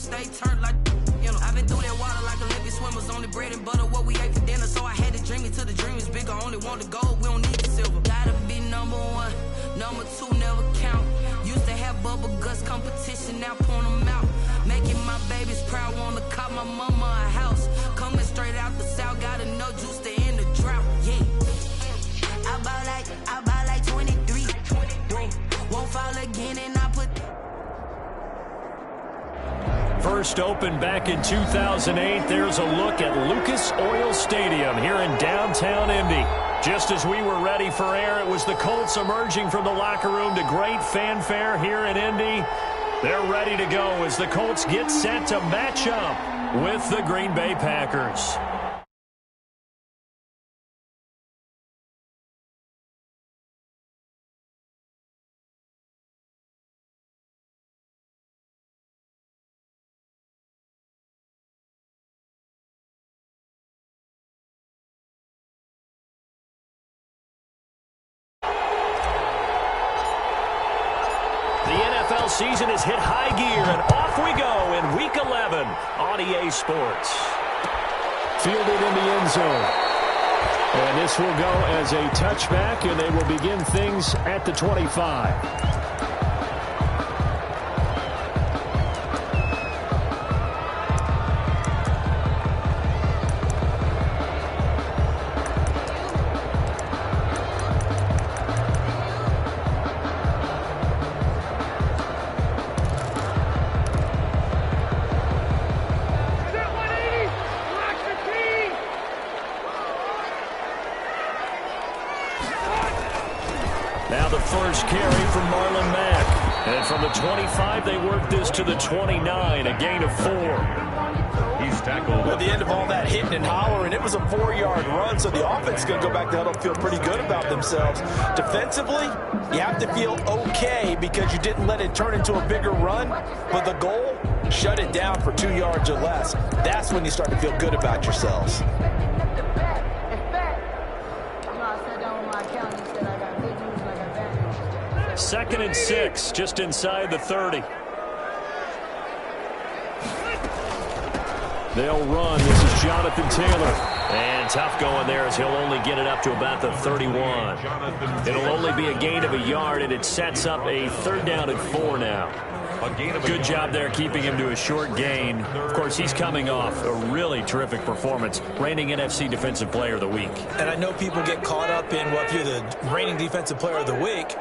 stay turned like, you know. I've been through that water like Olympic swimmers. Only bread and butter, what we ate for dinner. So I had to dream it till the dream is bigger. Only want the gold, we don't need the silver. Gotta be number one, number two never count. Used to have bubble guts competition, now point them out. Making my babies proud, wanna cop my mama a house. Coming straight out the south, got enough juice to end the drought. Yeah. I buy like 23. Won't fall again and I put. First opened back in 2008. There's a look at Lucas Oil Stadium here in downtown Indy. Just as we were ready for air, it was the Colts emerging from the locker room to great fanfare here in Indy. They're ready to go as the Colts get set to match up with the Green Bay Packers. Season has hit high gear, and off we go in Week 11 on EA Sports. Fielded in the end zone. And this will go as a touchback, and they will begin things at the 25. From the 25, they work this to the 29, a gain of 4. He's tackled. At the end of all that hitting and hollering, it was a 4-yard run, so the offense is going to go back to huddle and feel pretty good about themselves. Defensively, you have to feel okay because you didn't let it turn into a bigger run, but the goal, shut it down for 2 yards or less. That's when you start to feel good about yourselves. Second and 6, just inside the 30. They'll run. This is Jonathan Taylor. And tough going there as he'll only get it up to about the 31. It'll only be a gain of a yard, and it sets up a 3rd down and 4 now. Good job there keeping him to a short gain. Of course, he's coming off a really terrific performance, reigning NFC Defensive Player of the Week. And I know people get caught up in, well, if you're the reigning Defensive Player of the Week,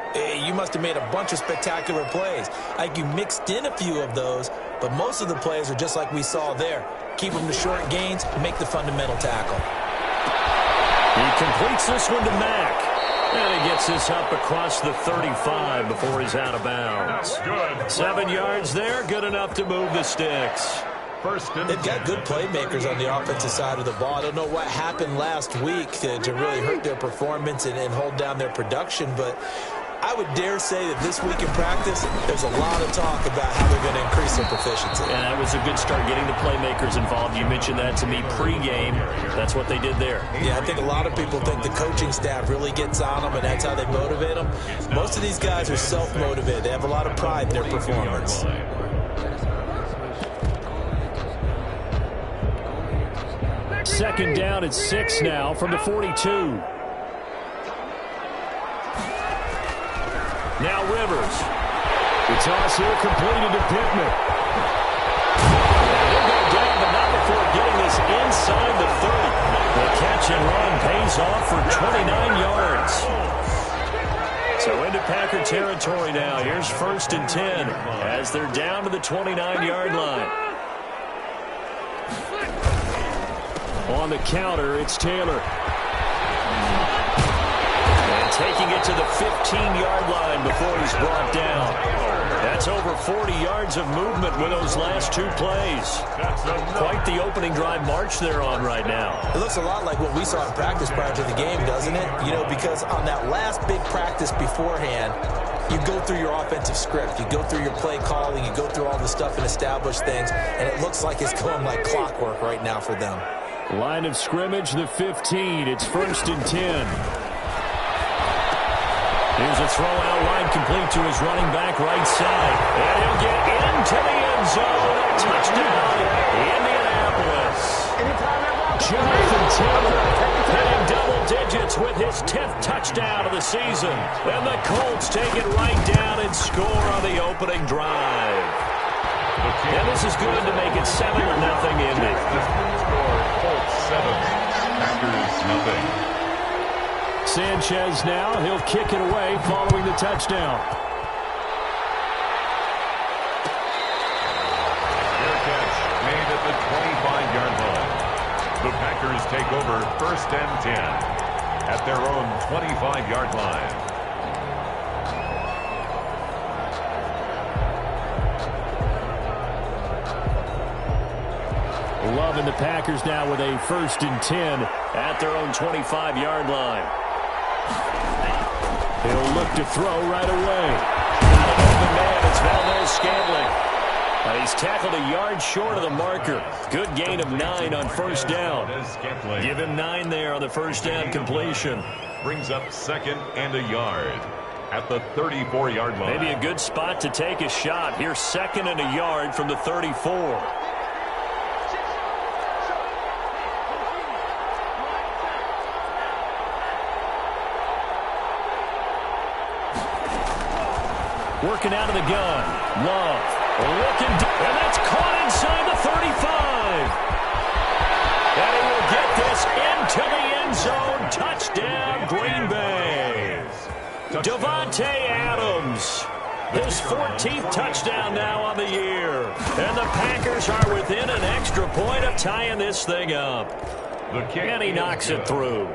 you must have made a bunch of spectacular plays. Like you mixed in a few of those, but most of the plays are just like we saw there. Keep them to short gains, make the fundamental tackle. He completes this one to Mack. And he gets this up across the 35 before he's out of bounds. 7 yards there, good enough to move the sticks. They've got good playmakers on the offensive side of the ball. I don't know what happened last week to really hurt their performance and hold down their production, but I would dare say that this week in practice, there's a lot of talk about how they're going to increase their proficiency. And that was a good start, getting the playmakers involved. You mentioned that to me pregame. That's what they did there. Yeah, I think a lot of people think the coaching staff really gets on them, and that's how they motivate them. Most of these guys are self-motivated. They have a lot of pride in their performance. Second down at 6 now from the 42. Now Rivers. The toss here completed to Pittman. He'll go down, but not before getting this inside the 30. The catch and run pays off for 29 yards. So into Packer territory now. Here's 1st and 10 as they're down to the 29-yard line. On the counter, it's Taylor. Taking it to the 15-yard line before he's brought down. That's over 40 yards of movement with those last 2 plays. Quite the opening drive march they're on right now. It looks a lot like what we saw in practice prior to the game, doesn't it? You know, because on that last big practice beforehand, you go through your offensive script. You go through your play calling. You go through all the stuff and establish things. And it looks like it's going like clockwork right now for them. Line of scrimmage, the 15. It's 1st and 10. Here's a throw out wide Incomplete to his running back right side. And he'll get into the end zone. A touchdown, Indianapolis. Jonathan Taylor hitting double digits with his 10th touchdown of the season. And the Colts take it right down and score on the opening drive. And this is good to make it 7-0 Indy. Colts 7, Packers nothing. Sanchez now. He'll kick it away following the touchdown. Fair catch made at the 25-yard line. The Packers take over 1st and 10 at their own 25-yard line. Loving the Packers now with a 1st and 10 at their own 25-yard line. He'll look to throw right away. Got an open man. It's Valdez-Scantling. He's tackled a yard short of the marker. Good gain of 9 on 1st down. Give him 9 there on the 1st down completion. Brings up 2nd and a yard at the 34-yard line. Maybe a good spot to take a shot. Here's 2nd and a yard from the 34. Working out of the gun. Love. Looking deep. And that's caught inside the 35. And he will get this into the end zone. Touchdown, Green Bay. Davante Adams. His 14th touchdown now on the year. And the Packers are within an extra point of tying this thing up. The kick and he knocks it through.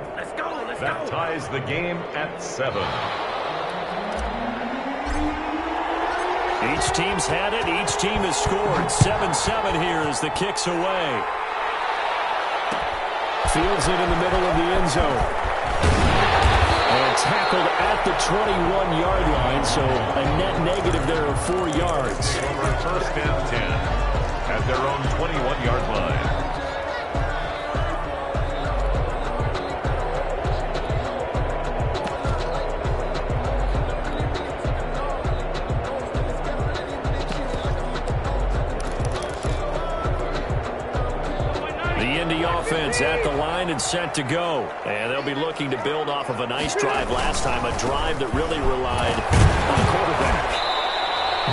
That ties the game at 7. Each team's had it. Each team has scored. 7-7 here as the kick's away. Fields it in the middle of the end zone. And tackled at the 21-yard line, so a net negative there of 4 yards. 1st and 10 at their own 21-yard line. Offense at the line and set to go. And they'll be looking to build off of a nice drive last time, a drive that really relied on the quarterback.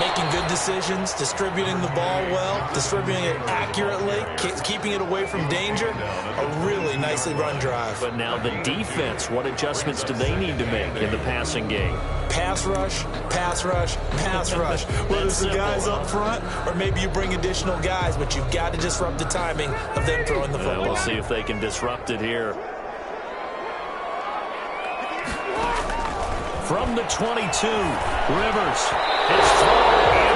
Making good decisions, distributing the ball well, distributing it accurately, keeping it away from danger. A really nicely run drive. But now the defense, what adjustments do they need to make in the passing game? Pass rush, pass rush, pass rush. Whether it's the guys up front or maybe you bring additional guys, but you've got to disrupt the timing of them throwing the football. We'll see if they can disrupt it here. From the 22, Rivers. His throw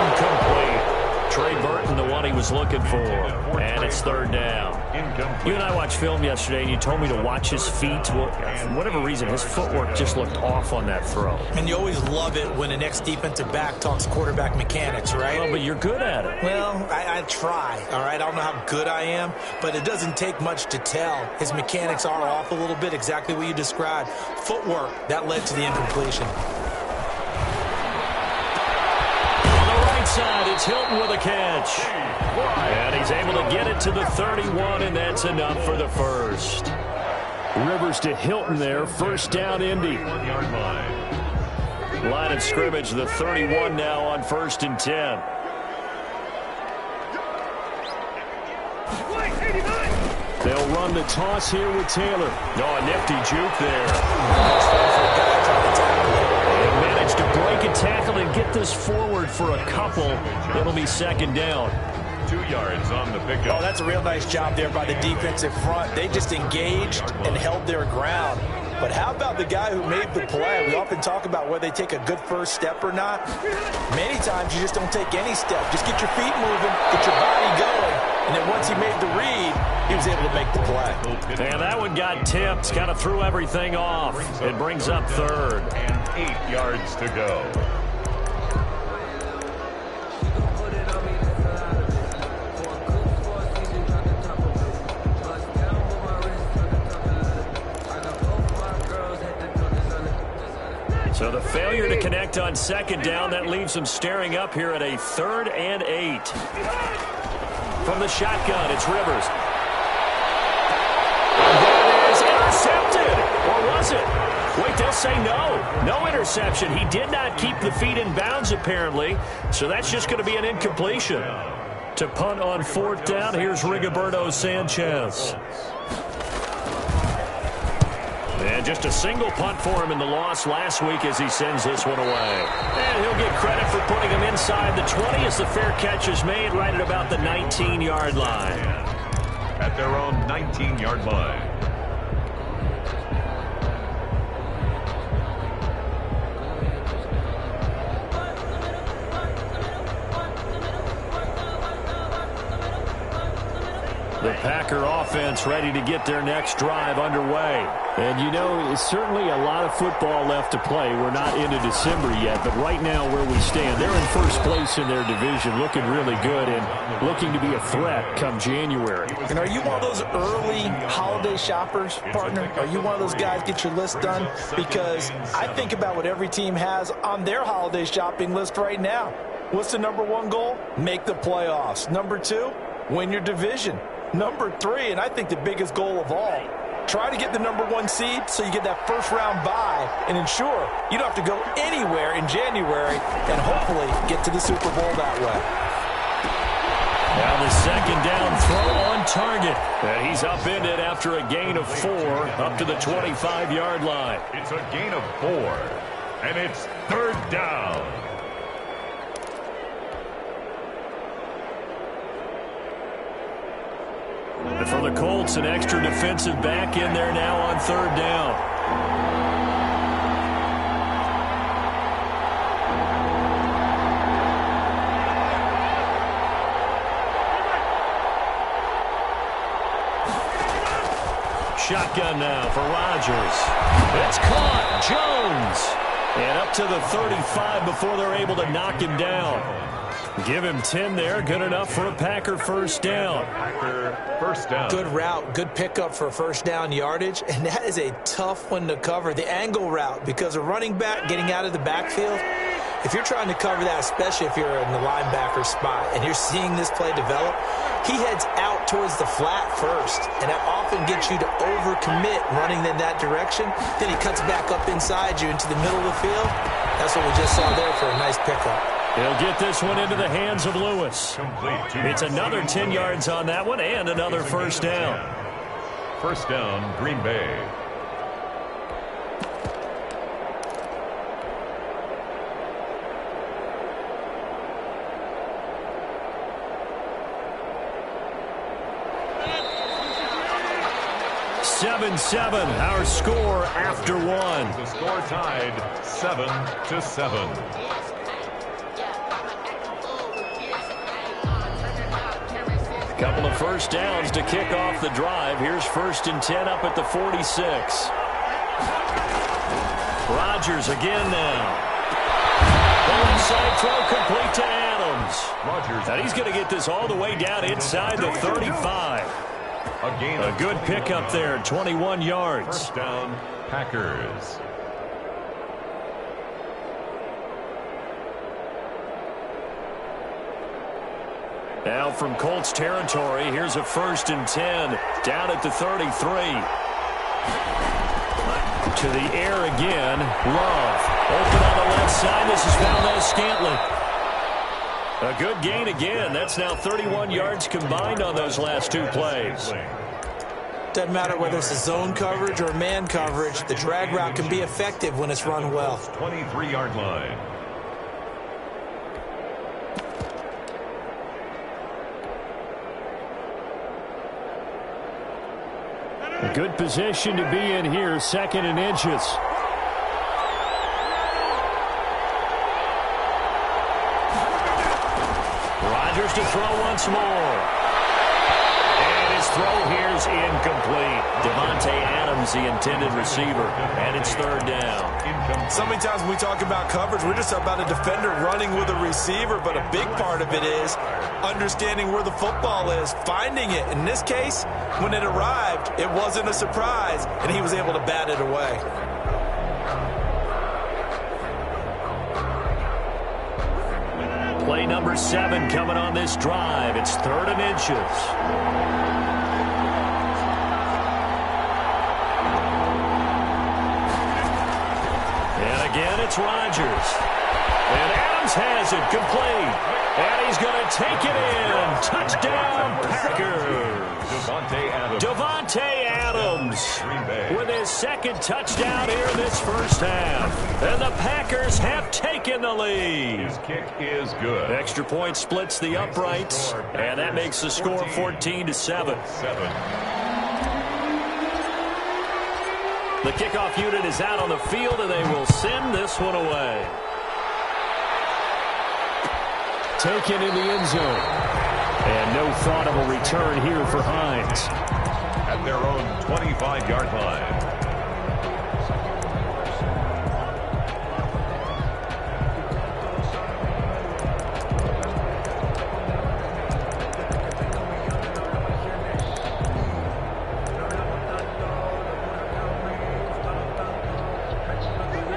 incomplete. Trey Burton, the one he was looking for. And it's 3rd down. You and I watched film yesterday, and you told me to watch his feet. Well, for whatever reason, his footwork just looked off on that throw. And you always love it when an ex-defensive back talks quarterback mechanics, right? Well, but you're good at it. Well, I try, all right? I don't know how good I am, but it doesn't take much to tell. His mechanics are off a little bit, exactly what you described. Footwork, that led to the incompletion. Side, it's Hilton with a catch. And he's able to get it to the 31, and that's enough for the first. Rivers to Hilton there. 1st down, Indy. Line of scrimmage, the 31 now on 1st and 10. They'll run the toss here with Taylor. Oh, a nifty juke there. Managed to break a tackle and get this forward for a couple. It'll be 2nd down. 2 yards on the pickup. Oh, that's a real nice job there by the defensive front. They just engaged and held their ground. But how about the guy who made the play? We often talk about whether they take a good first step or not. Many times you just don't take any step. Just get your feet moving, get your body going. And then once he made the read, he was able to make the play. And that one got tipped, kind of threw everything off. It brings up 3rd. And 8 yards to go. So the failure to connect correct on second down. That leaves them staring up here at a 3rd and 8. From the shotgun, it's Rivers. And that is intercepted. Or was it? Wait, they'll say no. No interception. He did not keep the feet in bounds, apparently. So that's just going to be an incompletion. To punt on 4th down, here's Rigoberto Sanchez. And just a single punt for him in the loss last week as he sends this one away. And he'll get credit for putting him inside the 20 as the fair catch is made right at about the 19-yard line. At their own 19-yard line. The Packer offense ready to get their next drive underway. And, you know, it's certainly a lot of football left to play. We're not into December yet, but right now where we stand, they're in first place in their division, looking really good and looking to be a threat come January. And are you one of those early holiday shoppers, partner? Are you one of those guys get your list done? Because I think about what every team has on their holiday shopping list right now. What's the number 1 goal? Make the playoffs. Number 2, win your division. Number 3, and I think the biggest goal of all, try to get the number 1 seed so you get that first-round bye and ensure you don't have to go anywhere in January and hopefully get to the Super Bowl that way. Now the second down throw on target. And he's upended after a gain of 4 up to the 25-yard line. It's a gain of 4, and it's 3rd down. And for the Colts, an extra defensive back in there now on 3rd down. Shotgun now for Rodgers. It's caught. Jones. And up to the 35 before they're able to knock him down. Give him 10 there. Good enough for a Packer first down. Packer first down. Good route. Good pickup for first down yardage. And that is a tough one to cover. The angle route, because a running back getting out of the backfield, if you're trying to cover that, especially if you're in the linebacker spot and you're seeing this play develop, he heads out towards the flat first. And that often gets you to overcommit running in that direction. Then he cuts back up inside you into the middle of the field. That's what we just saw there for a nice pickup. He'll get this one into the hands of Lewis. It's another 10 yards on that one and another first down. First down, Green Bay. (7-7) our score after 1. The score tied 7-7. Couple of first downs to kick off the drive. Here's 1st and 10 up at the 46. Rodgers again now. The left side throw complete to Adams. And he's going to get this all the way down inside the 35. A good pickup there, 21 yards. First down, Packers. Now from Colts territory, here's a 1st and 10 down at the 33. To the air again, Love. Open on the left side, this is Valdez-Scantling. A good gain again. That's now 31 yards combined on those last 2 plays. Doesn't matter whether it's a zone coverage or man coverage, the drag route can be effective when it's run well. 23-yard line. A good position to be in here, 2nd and inches. Rodgers to throw once more. And his throw here is incomplete. Devontae Adams, the intended receiver, and it's 3rd down. So many times when we talk about coverage, we're just about a defender running with a receiver, but a big part of it is understanding where the football is, finding it. In this case, when it arrived, it wasn't a surprise, and he was able to bat it away. Play number 7 coming on this drive. It's 3rd and inches. And again, it's Rodgers. And Adams has it complete. And he's going to take it in. Touchdown, Packers. Davante Adams with his 2nd touchdown here in this first half. And the Packers have taken the lead. His kick is good. Extra point splits the uprights, and that makes the score 14-7. The kickoff unit is out on the field, and they will send this one away. Taken in the end zone. And no thought of a return here for Hines. At their own 25-yard line.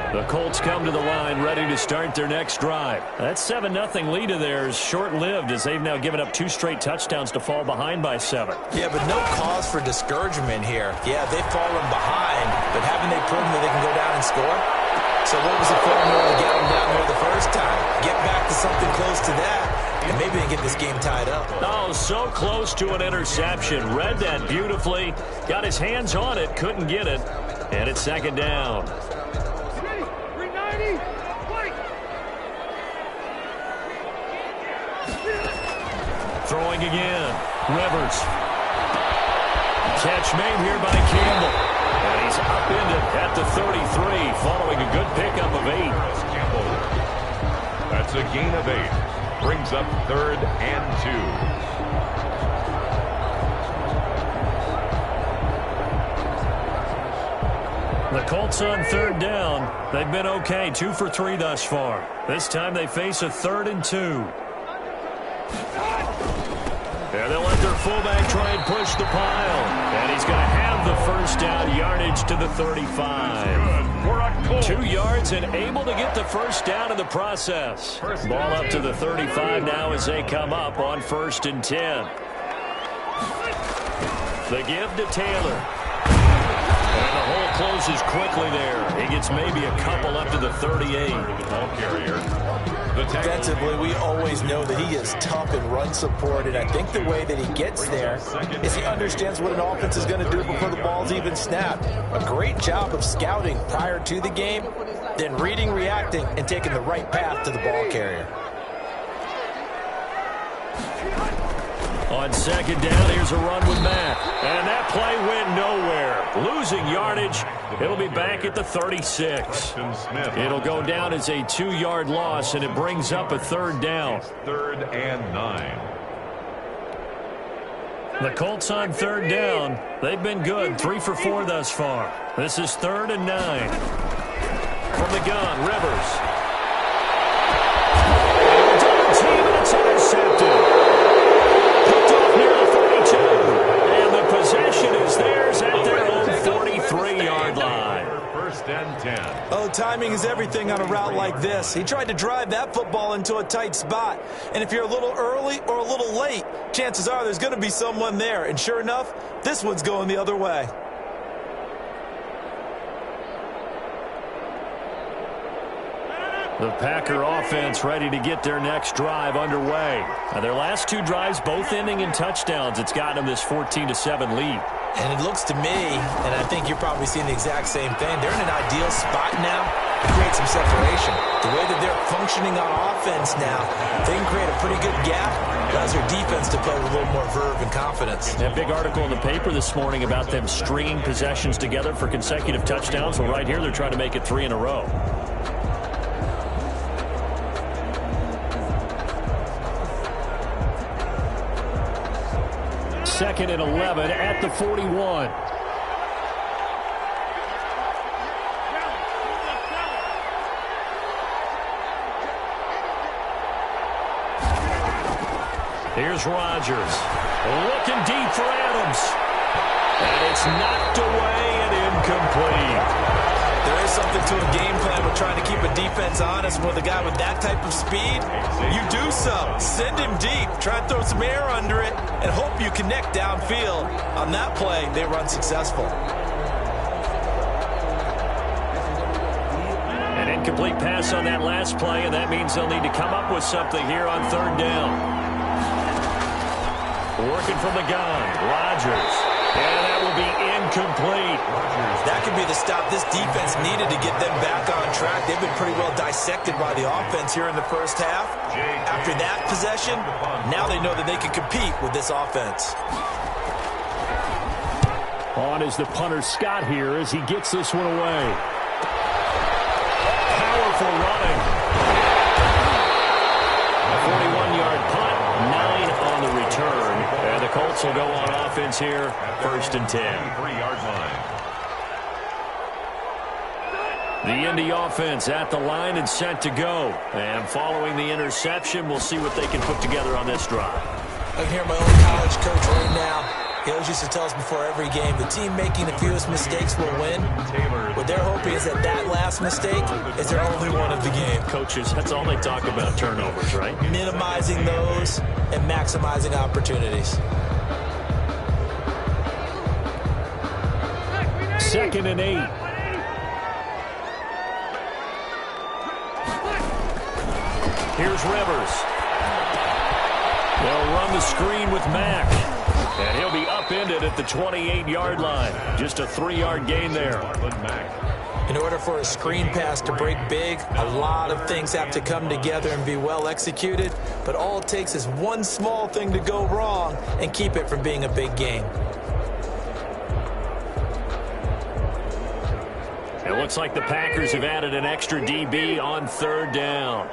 The Colts come to the line ready to start their next drive. That 7-0 lead of theirs short-lived as they've now given up 2 straight touchdowns to fall behind by 7. Yeah, but no cause for discouragement here. Yeah, they've fallen behind, but haven't they proven that they can go down and score? So what was the formula to get them down there the first time? Get back to something close to that, and maybe they get this game tied up. Oh, so close to an interception. Read that beautifully. Got his hands on it, couldn't get it. And it's 2nd down. Throwing again. Rivers. Catch made here by Campbell. And he's upended at the 33 following a good pickup of 8. That's a gain of 8. Brings up 3rd and 2. The Colts on 3rd down. They've been okay. 2 for 3 thus far. This time they face a 3rd and 2. And they'll let their fullback try and push the pile. And he's going to have the first down, yardage to the 35. 2 yards and able to get the first down in the process. Ball up to the 35 now as they come up on 1st and 10. The give to Taylor. And the hole closes quickly there. He gets maybe a couple up to the 38. Ball carrier. Defensively, we always know that he is tough in run support, and I think the way that he gets there is he understands what an offense is going to do before the ball's even snapped. A great job of scouting prior to the game, then reading, reacting, and taking the right path to the ball carrier. On 2nd down, here's a run with Matt. And that play went nowhere. Losing yardage. It'll be back at the 36. It'll go down as a 2-yard loss, and it brings up a 3rd down. 3rd and 9. The Colts on 3rd down. They've been good. 3 for 4 thus far. This is 3rd and 9. From the gun, Rivers. Double team, and it's intercepted. Near the 42, and the possession is theirs at their own 43-yard line. 1st and 10. Oh, timing is everything on a route like this. He tried to drive that football into a tight spot, and if you're a little early or a little late, chances are there's going to be someone there, and sure enough, this one's going the other way. The Packer offense ready to get their next drive underway. Now, their last 2 drives both ending in touchdowns. It's got them this 14-7 lead. And it looks to me, and I think you're probably seeing the exact same thing, they're in an ideal spot now to create some separation. The way that they're functioning on offense now, they can create a pretty good gap, allows their defense to play with a little more verve and confidence. A big article in the paper this morning about them stringing possessions together for consecutive touchdowns. Well, right here, they're trying to make it 3 in a row. 2nd and 11 at the 41. Here's Rodgers. Looking deep for Adams. And it's knocked away and incomplete. There is something to a game plan with trying to keep a defense honest. With a guy with that type of speed, you do so. Send him deep. Try and throw some air under it and hope you connect downfield. On that play, they run successful. An incomplete pass on that last play, and that means they'll need to come up with something here on third down. Working from the gun, Rodgers. And that will be incomplete. That could be the stop this defense needed to get them back on track. They've been pretty well dissected by the offense here in the first half. After that possession, now they know that they can compete with this offense. On is the punter Scott here as he gets this one away. Powerful running. A 41-yard punt, 9 on the return. And the Colts will go on offense here, 1st and 10. 3-yard line. The Indy offense at the line and set to go. And following the interception, we'll see what they can put together on this drive. I can hear my own college coach right now. He always used to tell us before every game, the team making the fewest mistakes will win. What they're hoping is that that last mistake is their only one of the game. Coaches, that's all they talk about, turnovers, right? Minimizing those and maximizing opportunities. 2nd and 8. Here's Rivers. They'll run the screen with Mack. And he'll be upended at the 28-yard line. Just a 3-yard gain there. In order for a screen pass to break big, a lot of things have to come together and be well executed. But all it takes is one small thing to go wrong and keep it from being a big game. It looks like the Packers have added an extra DB on 3rd down.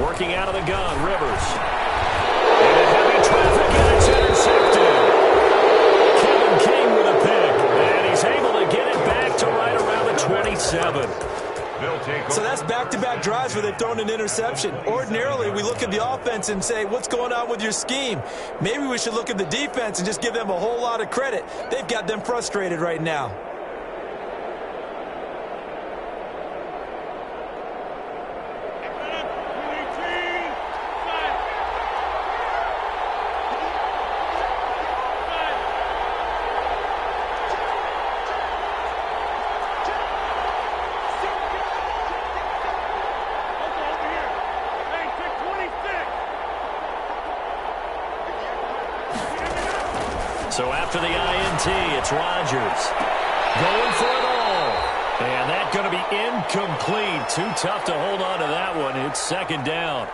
Working out of the gun, Rivers. Into heavy traffic, and it's intercepted. Kevin King with a pick, and he's able to get it back to right around the 27. So that's back-to-back drives where they've thrown an interception. Ordinarily, we look at the offense and say, what's going on with your scheme? Maybe we should look at the defense and just give them a whole lot of credit. They've got them frustrated right now. So after the INT, it's Rodgers going for it all. And that's going to be incomplete. Too tough to hold on to that one. It's 2nd down.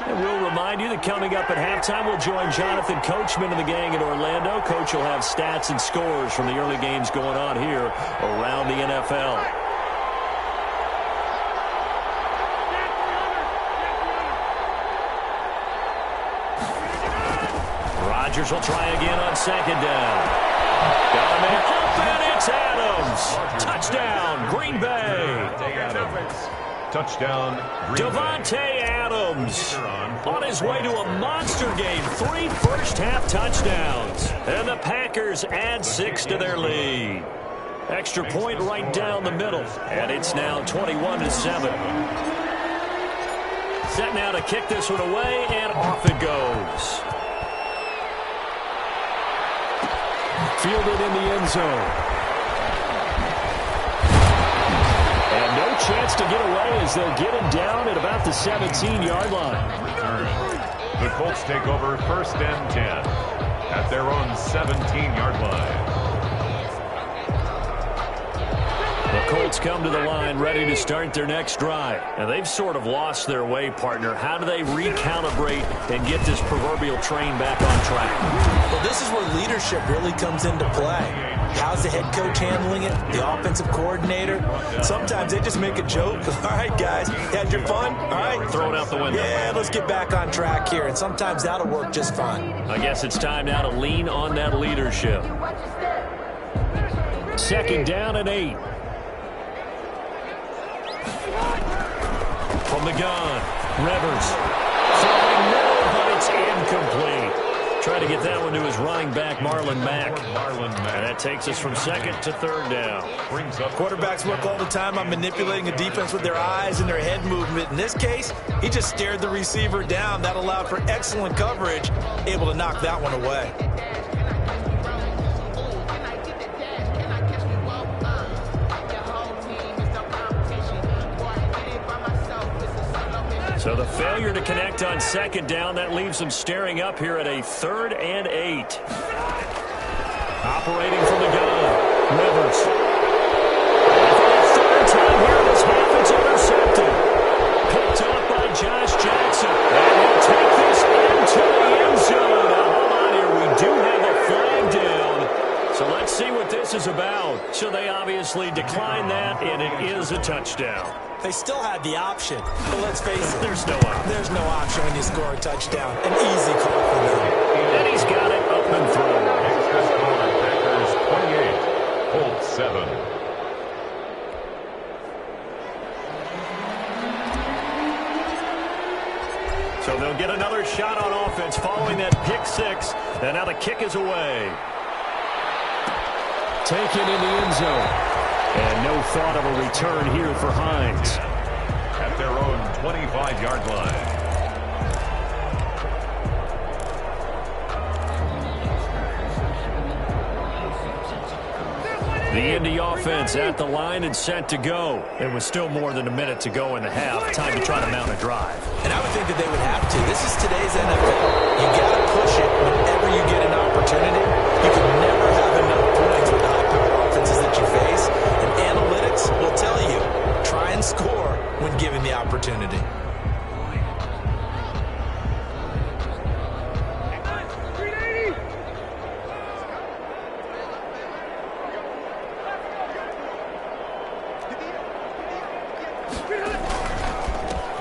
And we'll remind you that coming up at halftime, we'll join Jonathan Coachman and the gang in Orlando. Coach will have stats and scores from the early games going on here around the NFL. Rodgers will try again on 2nd down. Got him in open, it's Adams. Touchdown, Green Bay. Touchdown, Green Devontae Adams on his way to a monster game. 3 first-half touchdowns. And the Packers add 6 to their lead. Extra point right down the middle. And it's now 21-7. Set now to kick this one away, and off it goes. Fielded in the end zone. And no chance to get away as they'll get him down at about the 17-yard line. The Colts take over 1st and 10 at their own 17-yard line. The Colts come to the line ready to start their next drive. And they've sort of lost their way, partner. How do they recalibrate and get this proverbial train back on track? Well, this is where leadership really comes into play. How's the head coach handling it? The offensive coordinator? Sometimes they just make a joke. All right, guys, had your fun? All right. Throw it out the window. Yeah, let's get back on track here. And sometimes that'll work just fine. I guess it's time now to lean on that leadership. 2nd down and 8. From the gun, Rivers. Throwing middle, but it's incomplete. Trying to get that one to his running back, Marlon Mack. And that takes us from second to third down. Quarterbacks work all the time on manipulating a defense with their eyes and their head movement. In this case, he just stared the receiver down. That allowed for excellent coverage, able to knock that one away. So the failure to connect on second down, that leaves them staring up here at a 3rd and 8. Operating from the gun, Rivers. And for the third time here in this half, it's intercepted. Picked up by Josh Jackson. And he'll take this into the end zone. Now, hold on here. We do have a flag down. So let's see what this is about. So they obviously declined that, and it is a touchdown. They still had the option, but let's face it. There's no option. There's no option when you score a touchdown. An easy call for them. And he's got it up and through. Extra score, Packers 28, Colts 7. So they'll get another shot on offense following that pick 6. And now the kick is away. Taken in the end zone. And no thought of a return here for Hines. At their own 25-yard line. The Indy offense at the line and set to go. It was still more than a minute to go in the half. Time to try to mount a drive. And I would think that they would have to. This is today's NFL. You got to push it whenever you get an opportunity. You can never have enough points with the high-powered offenses that you face. And analytics will tell you, try and score when given the opportunity.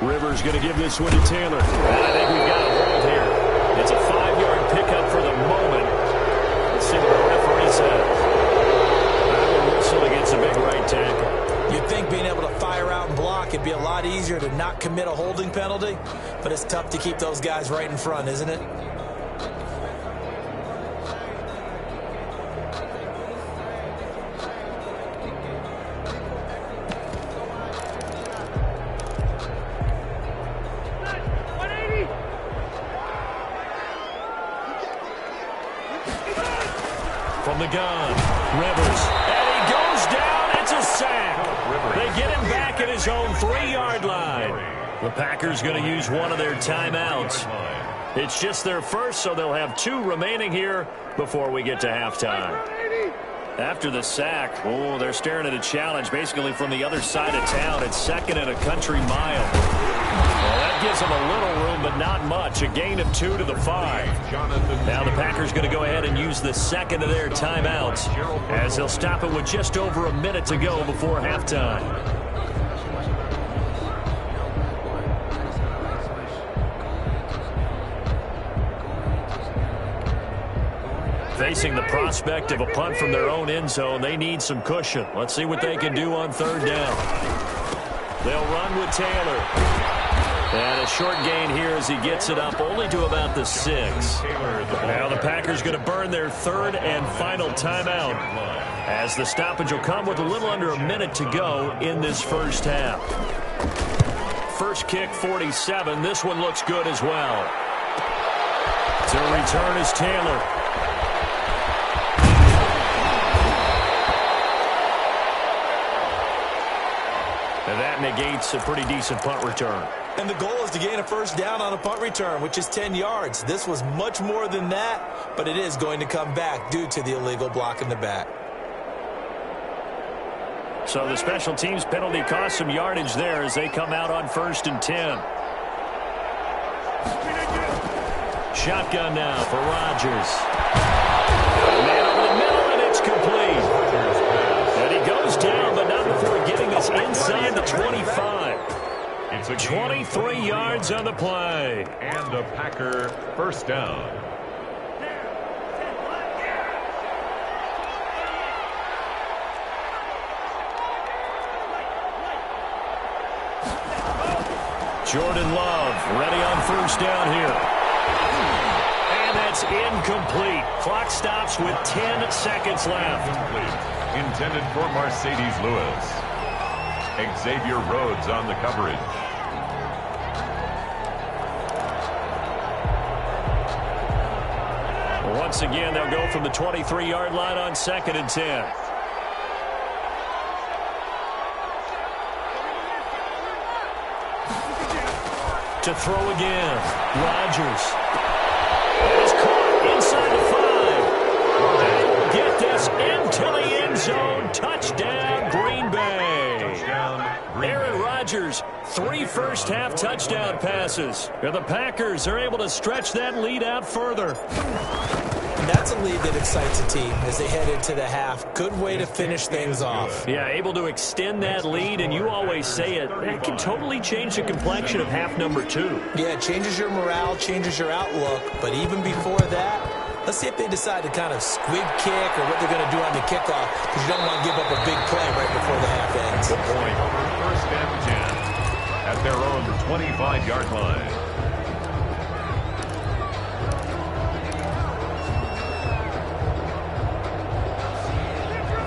Rivers going to give this one to Taylor. And I think we've got a hold here. It's a 5-yard pickup for the moment. Let's see what the referee says. That will whistle against a big right tackle. You'd think being able to fire out and block, it'd be a lot easier to not commit a holding penalty, but it's tough to keep those guys right in front, isn't it? From the gun, Rivers, and he goes down. It's a sack. They get him back at his own 3-yard line. The Packers going to use one of their timeouts. It's just their first, so they'll have 2 remaining here before we get to halftime. After the sack, they're staring at a challenge basically from the other side of town. It's 2nd and a country mile. Well, that gives them a little room, but not much. A gain of 2 to the 5. Now the Packers going to go ahead and use the second of their timeouts as they'll stop it with just over a minute to go before halftime. Facing the prospect of a punt from their own end zone, they need some cushion. Let's see what they can do on 3rd down. They'll run with Taylor. And a short gain here as he gets it up only to about the 6. Now the Packers going to burn their 3rd and final timeout as the stoppage will come with a little under a minute to go in this first half. First kick, 47. This one looks good as well. To return is Taylor. And that negates a pretty decent punt return. And the goal is to gain a first down on a punt return, which is 10 yards. This was much more than that, but it is going to come back due to the illegal block in the back. So the special teams penalty cost some yardage there as they come out on 1st and 10. Shotgun now for Rodgers. Man over the middle, and it's complete. And he goes down, but not before getting us inside the 25. It's a 23 yards on the play. And a Packer first down. Jordan Love ready on first down here. And that's incomplete. Clock stops with 10 seconds left. Intended for Mercedes Lewis. Xavier Rhodes on the coverage. Once again, they'll go from the 23-yard line on 2nd and 10. To throw again. Rodgers. It's caught inside the 5. Get this into the end zone. Touchdown, Green Bay. Aaron Rodgers, 3 first-half touchdown passes. And the Packers are able to stretch that lead out further. And that's a lead that excites a team as they head into the half. Good way to finish things off. Yeah, able to extend that lead, and you always say it, that can totally change the complexion of half number 2. Yeah, it changes your morale, changes your outlook, but even before that, let's see if they decide to kind of squib kick or what they're going to do on the kickoff, because you don't want to give up a big play right before the half ends. Good point. First and 10 at their own 25-yard line.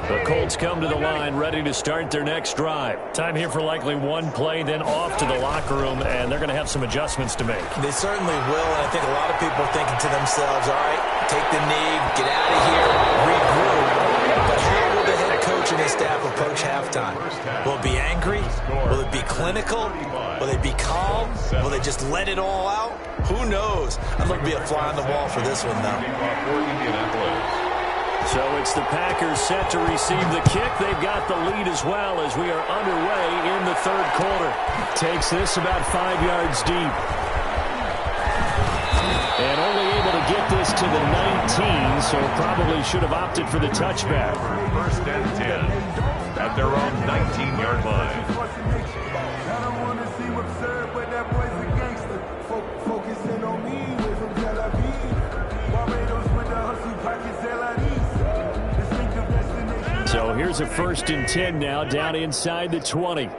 The Colts come to the line ready to start their next drive. Time here for likely one play, then off to the locker room, and they're going to have some adjustments to make. They certainly will, and I think a lot of people are thinking to themselves, all right, take the knee, get out of here, regroup. But how will the head coach and his staff approach halftime? Will it be angry? Will it be clinical? Will they be calm? Will they just let it all out? Who knows? I'd love to be a fly on the wall for this one, though. So it's the Packers set to receive the kick. They've got the lead as well as we are underway in the third quarter. Takes this about 5 yards deep. And only able to get this to the 19, so probably should have opted for the touchback. First and 10 at their own 19-yard line. I don't want to see what's served, but that boy's a gangster. Focusing on me, we're from Tel Aviv. Barbados with the hustle pockets, LID. So here's a 1st and 10 now, down inside the 20.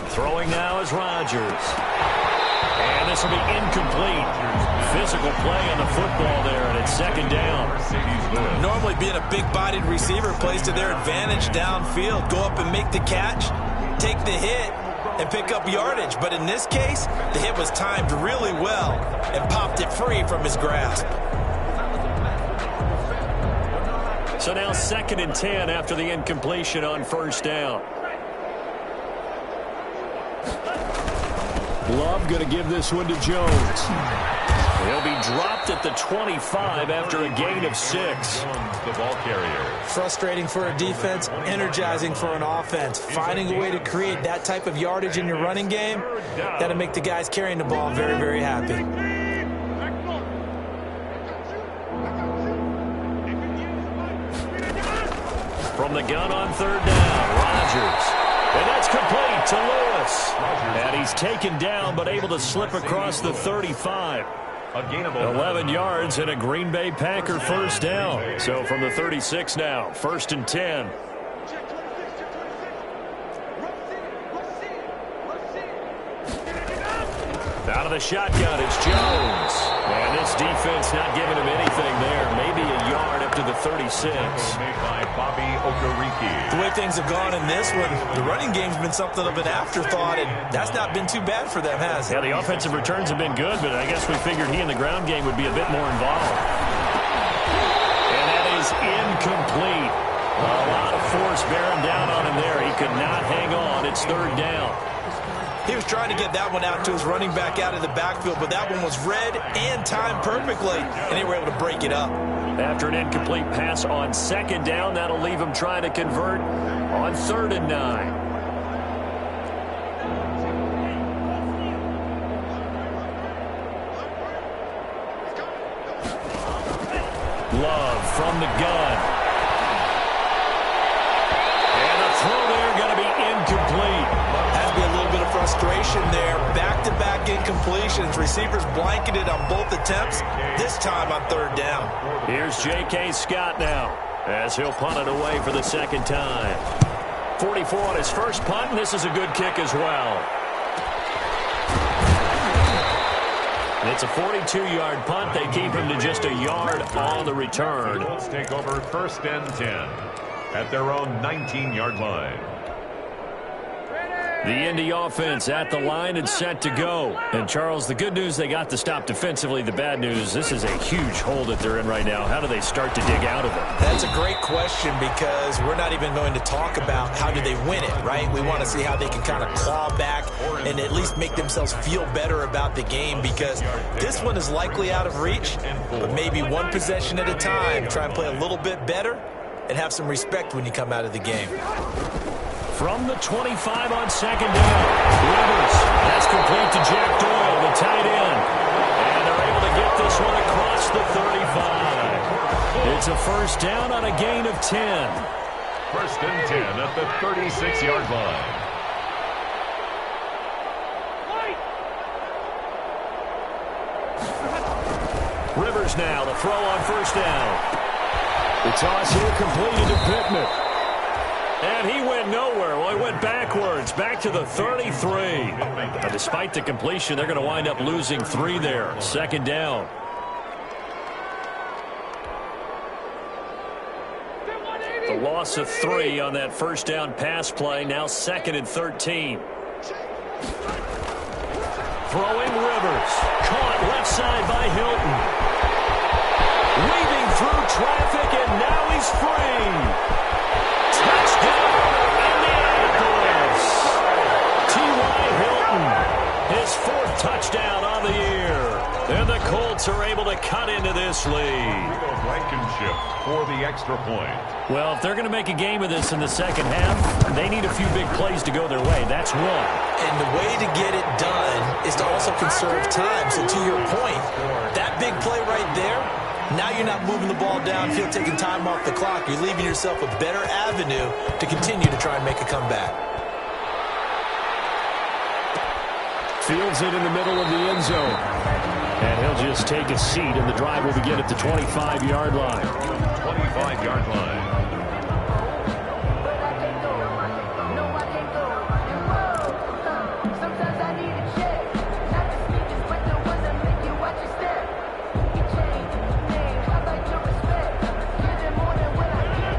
Throwing now is Rodgers. And this will be incomplete. Physical play on the football there, and it's 2nd down. Normally being a big-bodied receiver plays to their advantage downfield. Go up and make the catch, take the hit, and pick up yardage. But in this case, the hit was timed really well and popped it free from his grasp. So now 2nd and 10 after the incompletion on 1st down. Love going to give this one to Jones. He'll be dropped at the 25 after a gain of 6. The ball carrier. Frustrating for a defense, energizing for an offense. Finding a way to create that type of yardage in your running game, that'll make the guys carrying the ball very, very happy. From the gun on 3rd down, Rodgers. And that's complete to Lewis. And he's taken down but able to slip across the 35. 11 yards and a Green Bay Packer 1st down. So from the 36 now, 1st and 10. Out of the shotgun, it's Jones. And this defense not giving him anything there. Maybe a yard up to the 36. Made by Bobby Okereke. The way things have gone in this one, the running game's been something of an afterthought, and that's not been too bad for them, has it? Yeah, the offensive returns have been good, but I guess we figured he in the ground game would be a bit more involved. And that is incomplete. A lot of force bearing down on him there. He could not hang on. It's 3rd down. He was trying to get that one out to his running back out of the backfield, but that one was read and timed perfectly, and they were able to break it up. After an incomplete pass on 2nd down, that'll leave him trying to convert on 3rd and 9. Love from the gun. And the throw there going to be incomplete. Has to be a little bit of frustration there. Back-to-back incompletions. Receivers blanketed on both attempts, this time on 3rd down. Here's J.K. Scott now as he'll punt it away for the 2nd time. 44 on his first punt, and this is a good kick as well. And it's a 42-yard punt. They keep him to just a yard on the return. Let's take over 1st and 10 at their own 19-yard line. The Indy offense at the line and set to go. And, Charles, the good news, they got the stop defensively. The bad news, this is a huge hole that they're in right now. How do they start to dig out of it? That's a great question because we're not even going to talk about how do they win it, right? We want to see how they can kind of claw back and at least make themselves feel better about the game because this one is likely out of reach, but maybe one possession at a time. Try and play a little bit better and have some respect when you come out of the game. From the 25 on 2nd down. Rivers. That's complete to Jack Doyle, the tight end. And they're able to get this one across the 35. It's a 1st down on a gain of 10. 1st and 10 at the 36-yard line. Rivers now to throw on 1st down. The toss here completed to Pittman. And he went nowhere. Well, he went backwards, back to the 33. But despite the completion, they're going to wind up losing 3 there. 2nd down. The loss of 3 on that 1st down pass play. Now 2nd and 13. Throwing Rivers. Caught left side by Hilton. Weaving through traffic, and now he's free. Touchdown, Indianapolis. T.Y. Hilton, his 4th touchdown on the year. And the Colts are able to cut into this lead. Blankenship for the extra point. Well, if they're going to make a game of this in the 2nd half, they need a few big plays to go their way. That's one. And the way to get it done is to also conserve time. So to your point, that big play right there, now you're not moving the ball downfield, taking time off the clock. You're leaving yourself a better avenue to continue to try and make a comeback. Fields it in the middle of the end zone. And he'll just take a seat, and the drive will begin at the 25-yard line. 25-yard line.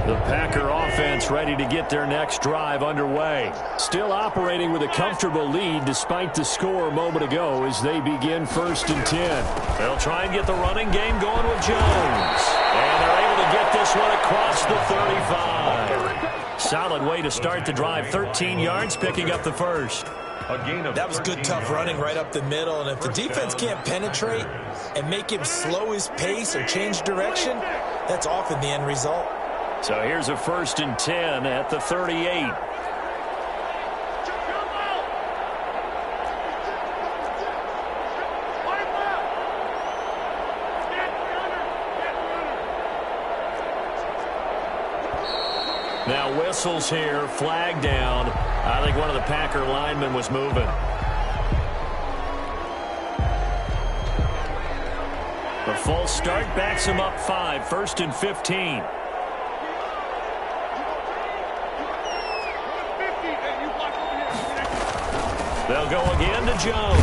The Packer offense ready to get their next drive underway. Still operating with a comfortable lead despite the score a moment ago as they begin 1st and 10. They'll try and get the running game going with Jones. And they're able to get this one across the 35. Solid way to start the drive. 13 yards, picking up the 1st. That was good, tough running right up the middle. And if the defense can't penetrate and make him slow his pace or change direction, that's often the end result. So here's a 1st and 10 at the 38. Now whistles here, flag down. I think one of the Packer linemen was moving. The false start backs him up 5, 1st and 15. They'll go again to Jones.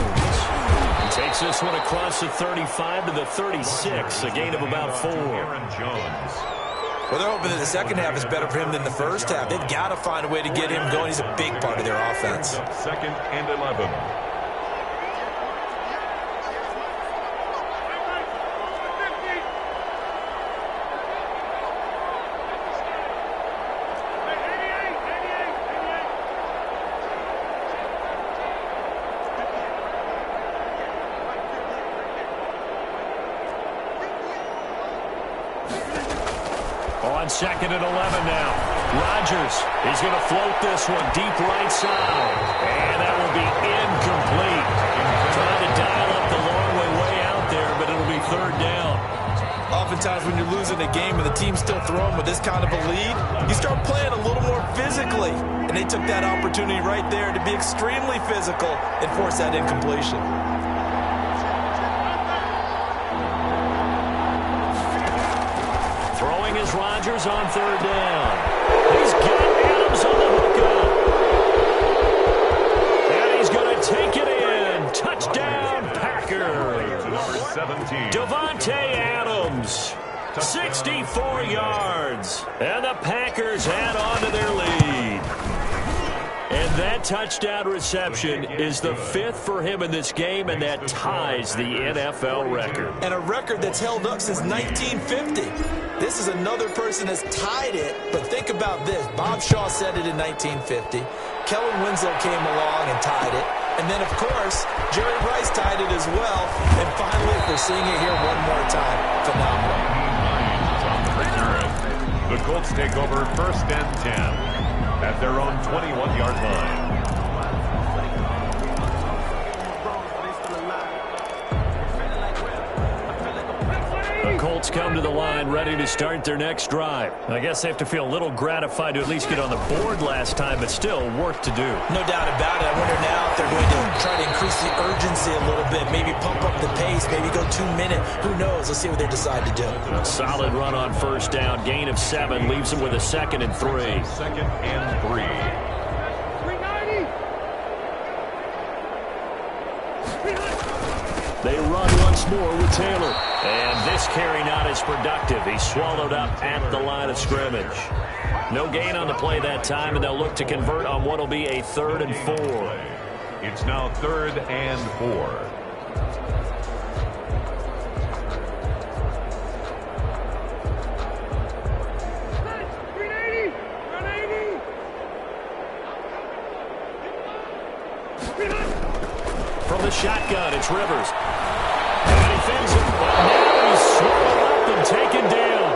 He takes this one across the 35 to the 36, a gain of about 4. Jones. Well, they're hoping that the 2nd half is better for him than the 1st half. They've got to find a way to get him going. He's a big part of their offense. 2nd and 11. On 2nd and 11 now. Rodgers, he's going to float this one deep right side. And that will be incomplete. Trying to dial up the long way out there, but it'll be 3rd down. Oftentimes when you're losing a game and the team's still throwing with this kind of a lead, you start playing a little more physically. And they took that opportunity right there to be extremely physical and force that incompletion. Throwing is Rodgers on 3rd down. He's got Adams on the hookup. 17. Davante Adams, 64 yards. And the Packers add on to their lead. And that touchdown reception is the 5th for him in this game, and that ties the NFL record. And a record that's held up since 1950. This is another person that's tied it, but think about this. Bob Shaw said it in 1950. Kellen Winslow came along and tied it. And then, of course, Jerry Rice tied it as well. And finally, we're seeing it here one more time. Phenomenal. The Colts take over 1st and 10. At their own 21-yard line. The Colts come to the line ready to start their next drive. I guess they have to feel a little gratified to at least get on the board last time, but still work to do. No doubt about it. I wonder now if they're going to try to increase the urgency a little bit, maybe pump up the pace, maybe go 2 minute. Who knows? Let's see what they decide to do. A solid run on 1st down, gain of 7, leaves them with a 2nd and 3. 2nd and 3. They run once more with Taylor. And this carry not as productive. He's swallowed up at the line of scrimmage. No gain on the play that time, and they'll look to convert on what will be a 3rd and 4. It's now 3rd and 4. From the shotgun, it's Rivers. And he fends it. Now he's swallowed up and taken down.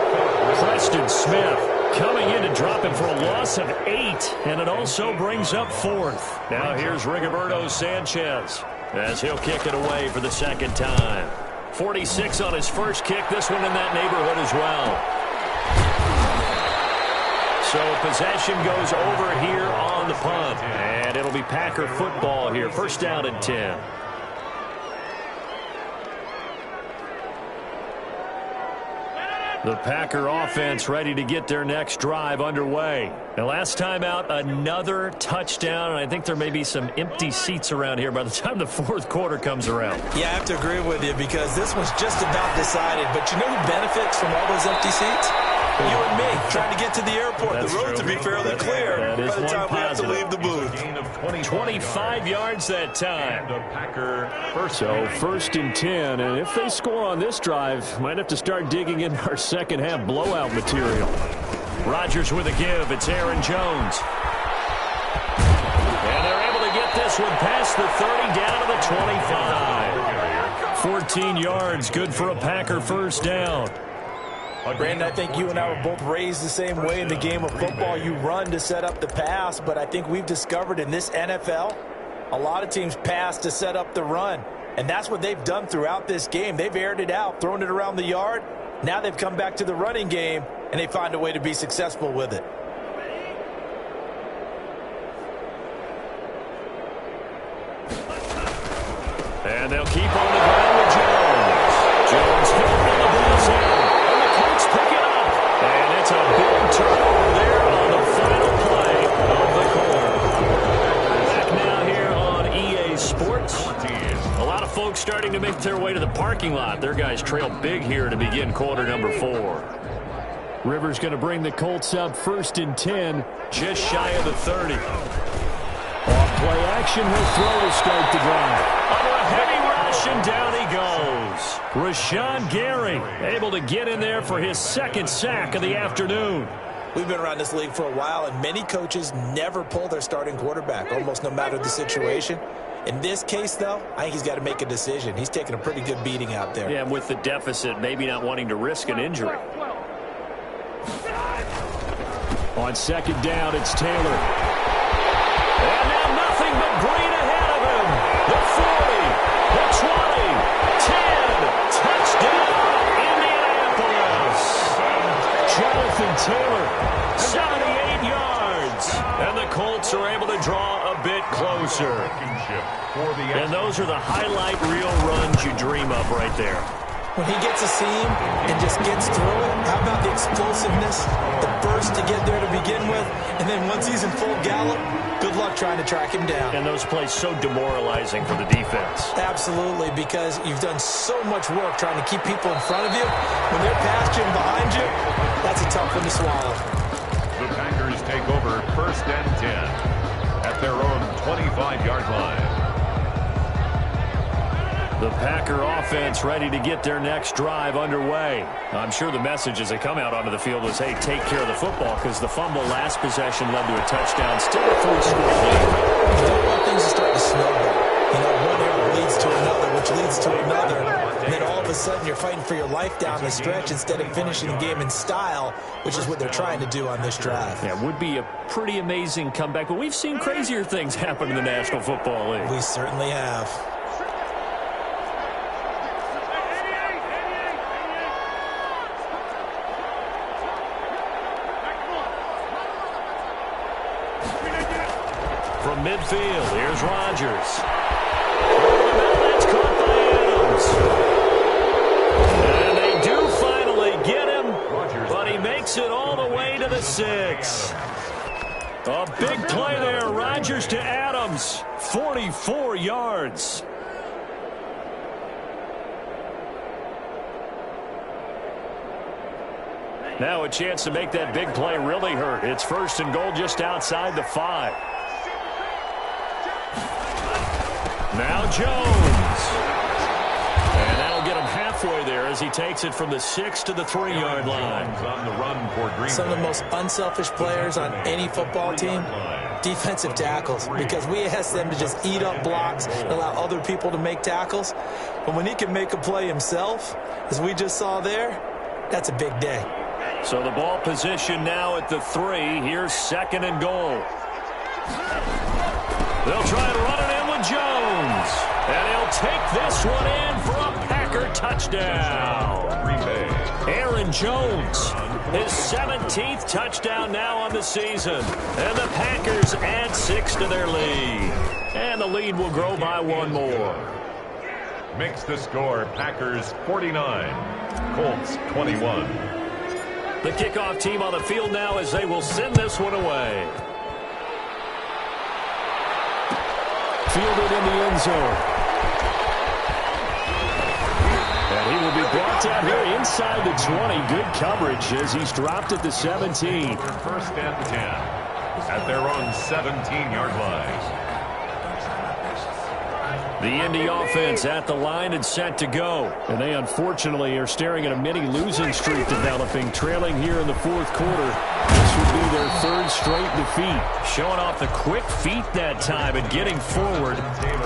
Preston Smith coming in to drop him for a loss of 8. And it also brings up 4th. Now here's Rigoberto Sanchez as he'll kick it away for the 2nd time. 46 on his first kick. This one in that neighborhood as well. So possession goes over here on the punt. And it'll be Packer football here. 1st down and 10. The Packer offense ready to get their next drive underway. And last time out, another touchdown. And I think there may be some empty seats around here by the time the 4th quarter comes around. Yeah, I have to agree with you because this one's just about decided. But you know who benefits from all those empty seats? You and me, trying to get to the airport. That's the road true. to be fairly clear That is by the time we have to leave the booth. 25 yards that time. The Packer So 1st and 10, and if they score on this drive, might have to start digging in our second half blowout material. Rodgers with a give. It's Aaron Jones. And they're able to get this one past the 30 down to the 25. 14 yards, good for a Packer 1st down. Brandon, I think you and I were both raised the same way in the game of football. You run to set up the pass, but I think we've discovered in this NFL, a lot of teams pass to set up the run. And that's what they've done throughout this game. They've aired it out, thrown it around the yard. Now they've come back to the running game, and they find a way to be successful with it. And they'll keep on the ground with Jones. Jones hit on the ball's in. Colts pick it up. And it's a big turnover there on the final play of the quarter. Back now here on EA Sports. A lot of folks starting to make their way to the parking lot. Their guys trail big here to begin quarter number 4. Rivers going to bring the Colts up 1st and 10, just shy of the 30. Off play action, he'll throw to start the drive. Under a heavy rush, and down he goes. Rashawn Gary able to get in there for his 2nd sack of the afternoon. We've been around this league for a while, and many coaches never pull their starting quarterback, almost no matter the situation. In this case, though, I think he's got to make a decision. He's taking a pretty good beating out there. Yeah, with the deficit, maybe not wanting to risk an injury. On 2nd down, it's Taylor. And now nothing but green ahead of him. The 40, the 20, 10, touchdown, Indianapolis. Jonathan Taylor, 78 yards. And the Colts are able to draw a bit closer. And those are the highlight reel runs you dream of right there. When he gets a seam and just gets through it, how about the explosiveness, the burst to get there to begin with, and then once he's in full gallop, good luck trying to track him down. And those plays so demoralizing for the defense. Absolutely, because you've done so much work trying to keep people in front of you. When they're past you and behind you, that's a tough one to swallow. The Packers take over 1st and 10 at their own 25-yard line. The Packer offense ready to get their next drive underway. I'm sure the message as they come out onto the field was, hey, take care of the football, because the fumble last possession led to a touchdown. Still a 3-score lead. You don't want things to start to snowball. You know, one error leads to another, which leads to another. And then all of a sudden you're fighting for your life down the stretch instead of finishing the game in style, which is what they're trying to do on this drive. Yeah, it would be a pretty amazing comeback, but we've seen crazier things happen in the National Football League. We certainly have. From midfield, here's Rodgers. That's caught by Adams. And they do finally get him, but he makes it all the way to the 6. A big play there, Rodgers to Adams, 44 yards. Now a chance to make that big play really hurt. It's 1st and goal just outside the 5. Now Jones. And that'll get him halfway there as he takes it from the 6 to the 3-yard line. On the run for Green Some of Bay. the most unselfish players on any football team, defensive tackles, because we ask them to just eat up blocks and allow other people to make tackles. But when he can make a play himself, as we just saw there, that's a big day. So the ball position now at the 3. Here's 2nd and goal. They'll try and run it in with Jones. And he'll take this one in for a Packer touchdown. Green Bay. Aaron Jones, his 17th touchdown now on the season. And the Packers add 6 to their lead. And the lead will grow by 1 more. Makes the score Packers 49, Colts 21. The kickoff team on the field now as they will send this one away. Fielded in the end zone. And he will be brought down here inside the 20. Good coverage as he's dropped at the 17. 1st and 10 at their own 17-yard line. The Indy offense at the line and set to go. And they unfortunately are staring at a mini losing streak developing, trailing here in the 4th quarter. This would be their 3rd straight defeat. Showing off the quick feet that time and getting forward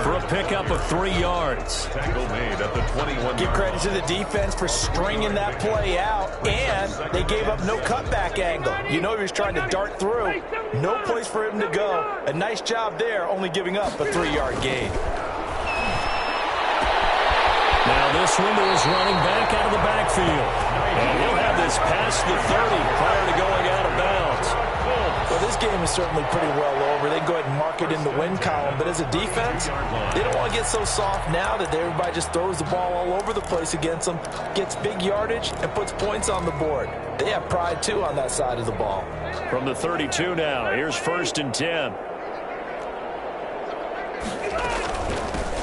for a pickup of 3 yards. Tackle made at the 21. Give credit to the defense for stringing that play out, and they gave up no cutback angle. You know he was trying to dart through. No place for him to go. A nice job there, only giving up a 3-yard gain. Now this one is running back out of the backfield. And he'll have this past the 30 prior to going out of bounds. Well, this game is certainly pretty well over. They go ahead and mark it in the win column. But as a defense, they don't want to get so soft now that everybody just throws the ball all over the place against them, gets big yardage, and puts points on the board. They have pride, too, on that side of the ball. From the 32 now, here's 1st and 10.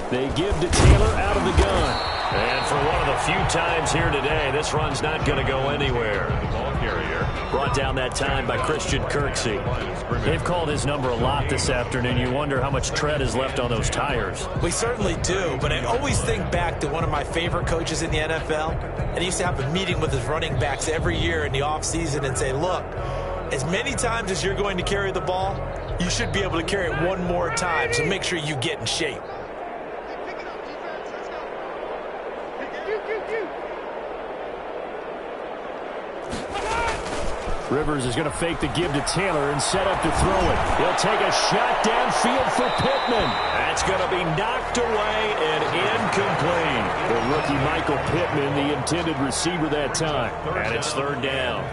They give to Taylor out of the gun. And for one of the few times here today, this run's not going to go anywhere. The ball carrier. Brought down that time by Christian Kirksey. They've called his number a lot this afternoon. You wonder how much tread is left on those tires. We certainly do, but I always think back to one of my favorite coaches in the NFL, and he used to have a meeting with his running backs every year in the offseason and say, look, as many times as you're going to carry the ball, you should be able to carry it one more time, so make sure you get in shape. Rivers is going to fake the give to Taylor and set up to throw it. He'll take a shot downfield for Pittman. That's going to be knocked away and incomplete. The rookie Michael Pittman, the intended receiver that time. And it's 3rd down.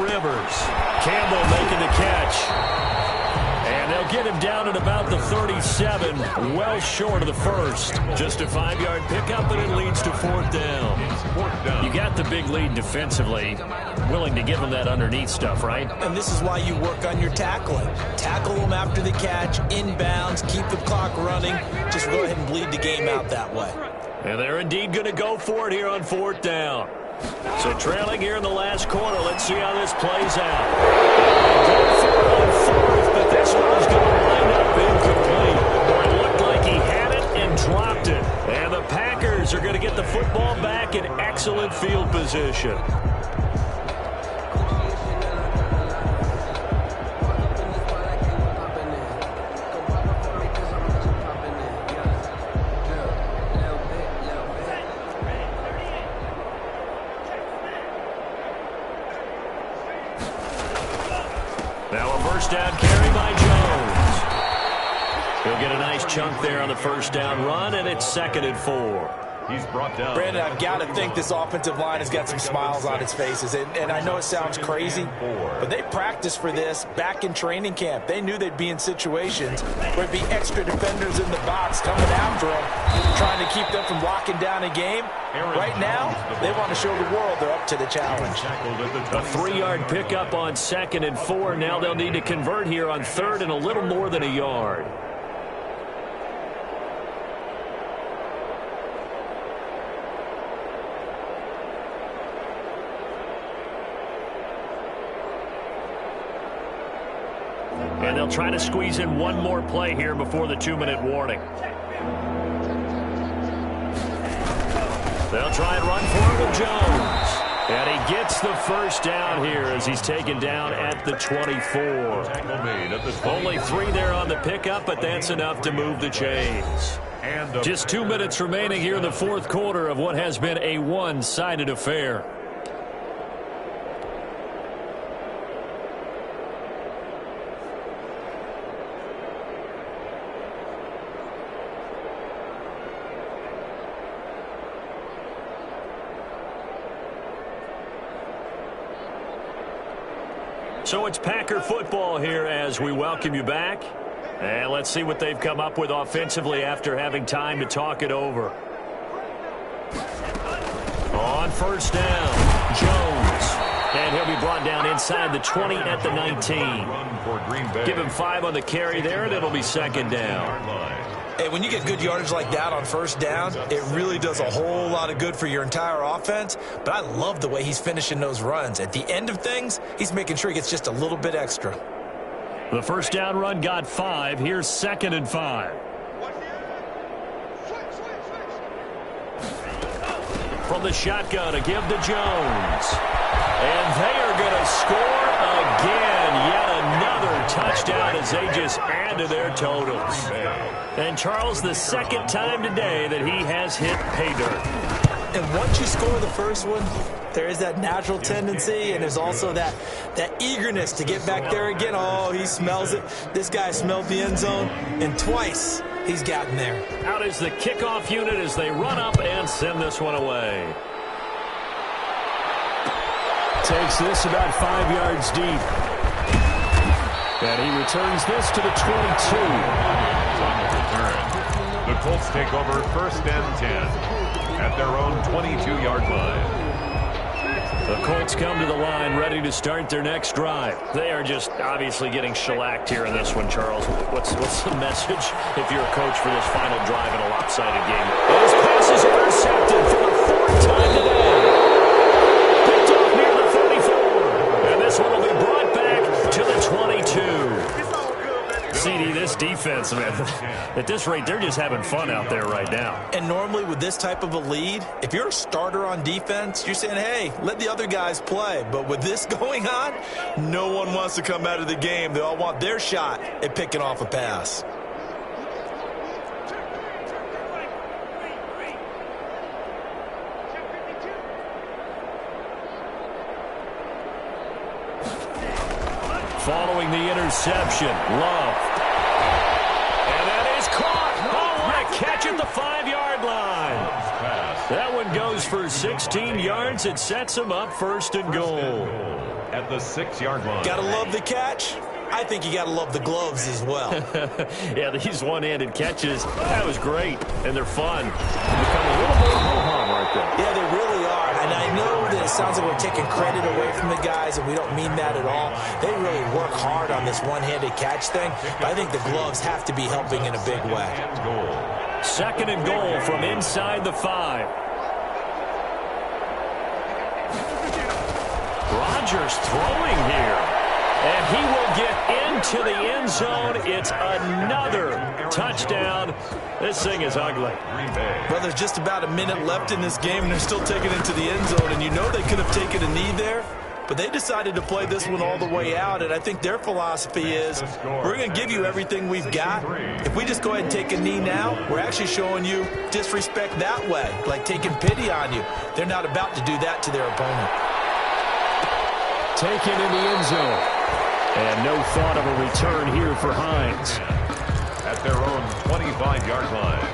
Rivers. Campbell making the catch. And they'll get him down at about the 37, well short of the first. Just a 5-yard pickup, and it leads to fourth down. You got the big lead defensively. Willing to give them that underneath stuff, right? And this is why you work on your tackling. Tackle them after the catch, inbounds, keep the clock running. Just go ahead and bleed the game out that way. And they're indeed going to go for it here on fourth down. So trailing here in the last quarter. Let's see how this plays out. Go for it on fourth, but this one is going to wind up incomplete. Boy, it looked like he had it and dropped it. And the Packers are going to get the football back in excellent field position. Down carry by Jones. He'll get a nice chunk there on the first down run, and it's 2nd and 4. He's brought down. Brandon, I've got to think this offensive line has got some smiles on its faces. And I know it sounds crazy, but they practiced for this back in training camp. They knew they'd be in situations where there'd be extra defenders in the box coming after them, trying to keep them from locking down a game. Right now, they want to show the world they're up to the challenge. A 3-yard pickup on 2nd and 4. Now they'll need to convert here on 3rd and a little more than a yard. And they'll try to squeeze in one more play here before the 2-minute warning. They'll try and run for it with Jones. And he gets the first down here as he's taken down at the 24. Only 3 there on the pickup, but that's enough to move the chains. Just 2 minutes remaining here in the fourth quarter of what has been a one-sided affair. So it's Packer football here as we welcome you back. And let's see what they've come up with offensively after having time to talk it over. On first down, Jones. And he'll be brought down inside the 20 at the 19. Give him 5 on the carry there, and it'll be 2nd down. Hey, when you get good yardage like that on first down, it really does a whole lot of good for your entire offense. But I love the way he's finishing those runs. At the end of things, he's making sure he gets just a little bit extra. The first down run got 5. Here's 2nd and 5. From the shotgun to give to Jones. And they are going to score again. Yet another touchdown as they just add to their totals. And Charles, the 2nd time today that he has hit pay dirt. And once you score the first one, there is that natural tendency, and there's also that eagerness to get back there again. Oh, he smells it. This guy smelled the end zone, and twice he's gotten there. Out is the kickoff unit as they run up and send this one away. Takes this about 5 yards deep. And he returns this to the 22. On the return, the Colts take over 1st and 10 at their own 22-yard line. The Colts come to the line ready to start their next drive. They are just obviously getting shellacked here in this one, Charles. What's the message if you're a coach for this final drive in a lopsided game? This pass is intercepted for the 4th time today. Picked off near the 34. And this one will be brought back to the 22. CD, this defense, man, at this rate, they're just having fun out there right now. And normally with this type of a lead, if you're a starter on defense, you're saying, hey, let the other guys play. But with this going on, no one wants to come out of the game. They all want their shot at picking off a pass. Following the interception, Love. And that is caught. Oh, what a catch at the 5-yard line. That one goes for for 16 yards. It sets him up first and goal. At the 6-yard line. Gotta love the catch. I think you got to love the gloves as well. Yeah, these one-handed catches, that was great, and they're fun. They become a little more ho-hum, aren't they? Yeah, they really are. And I know that it sounds like we're taking credit away from the guys, and we don't mean that at all. They really work hard on this one-handed catch thing, but I think the gloves have to be helping in a big way. Second and goal from inside the 5. Rodgers throwing here. And he will get into the end zone. It's another touchdown. This thing is ugly. Well, there's just about a minute left in this game, and they're still taking it to the end zone. And you know they could have taken a knee there, but they decided to play this one all the way out. And I think their philosophy is, we're going to give you everything we've got. If we just go ahead and take a knee now, we're actually showing you disrespect that way, like taking pity on you. They're not about to do that to their opponent. Taken in the end zone. And no thought of a return here for Hines. At their own 25-yard line.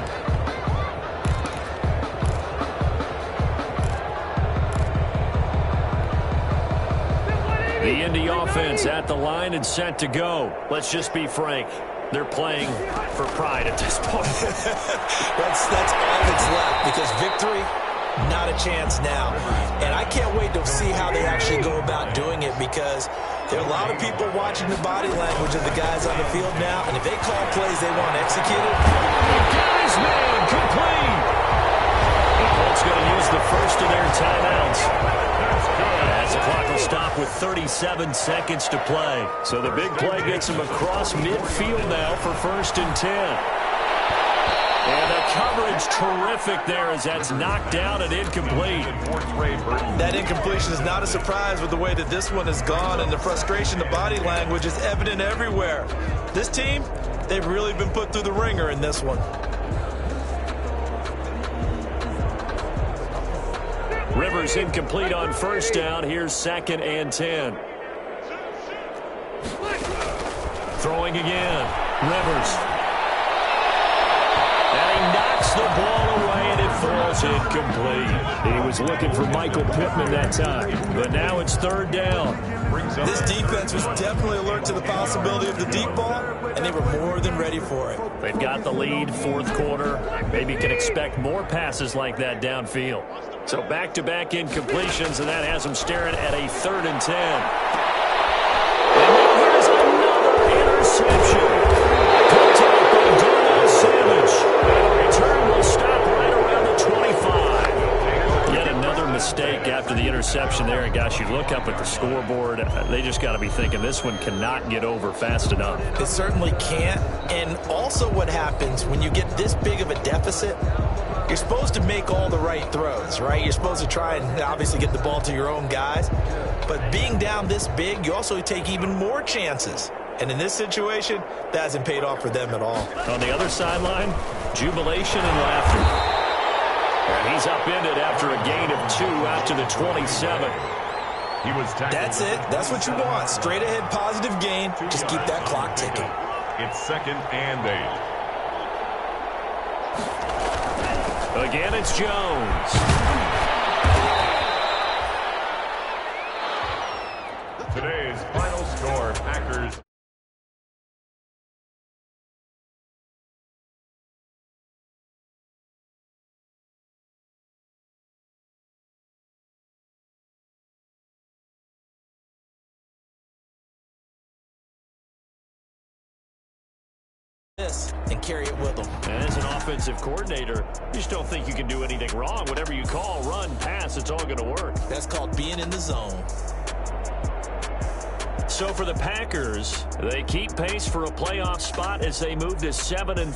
The Indy offense at the line and set to go. Let's just be frank. They're playing for pride at this point. That's all that's left, because victory, not a chance now. And I can't wait to see how they actually go about doing it, because there are a lot of people watching the body language of the guys on the field now, and if they call plays they want executed. Got his man complete. The Colts going to use the first of their timeouts. As the clock will stop with 37 seconds to play. So the big play gets them across midfield now for 1st and 10. And the coverage terrific there as that's knocked down and incomplete. That incompletion is not a surprise with the way that this one has gone, and the frustration, the body language is evident everywhere. This team, they've really been put through the ringer in this one. Rivers incomplete on first down. Here's 2nd and 10. Throwing again. Rivers. And he knocks the ball away, and it falls incomplete. He was looking for Michael Pittman that time, but now it's 3rd down. This defense was definitely alert to the possibility of the deep ball, and they were more than ready for it. They've got the lead, 4th quarter. Maybe can expect more passes like that downfield. So back-to-back incompletions, and that has them staring at a 3rd and 10. And now here's another interception. Picked up by Darnell Savage. And the return will stop right around the 25. Yet another mistake after the interception there. And gosh, you look up at the scoreboard, they just got to be thinking this one cannot get over fast enough. It certainly can't. And also what happens when you get this big of a deficit, you're supposed to make all the right throws, right? You're supposed to try and obviously get the ball to your own guys. But being down this big, you also take even more chances. And in this situation, that hasn't paid off for them at all. On the other sideline, jubilation and laughter. And he's upended after a gain of 2 out to the 27. He was tackled. That's it. That's what you want. Straight ahead positive gain. Just keep that clock ticking. It's 2nd and 8. Again, it's Jones. Today's final score, Packers. And carry it with them. And as an offensive coordinator, you just don't think you can do anything wrong. Whatever you call, run, pass, it's all going to work. That's called being in the zone. So for the Packers, they keep pace for a playoff spot as they move to 7-3.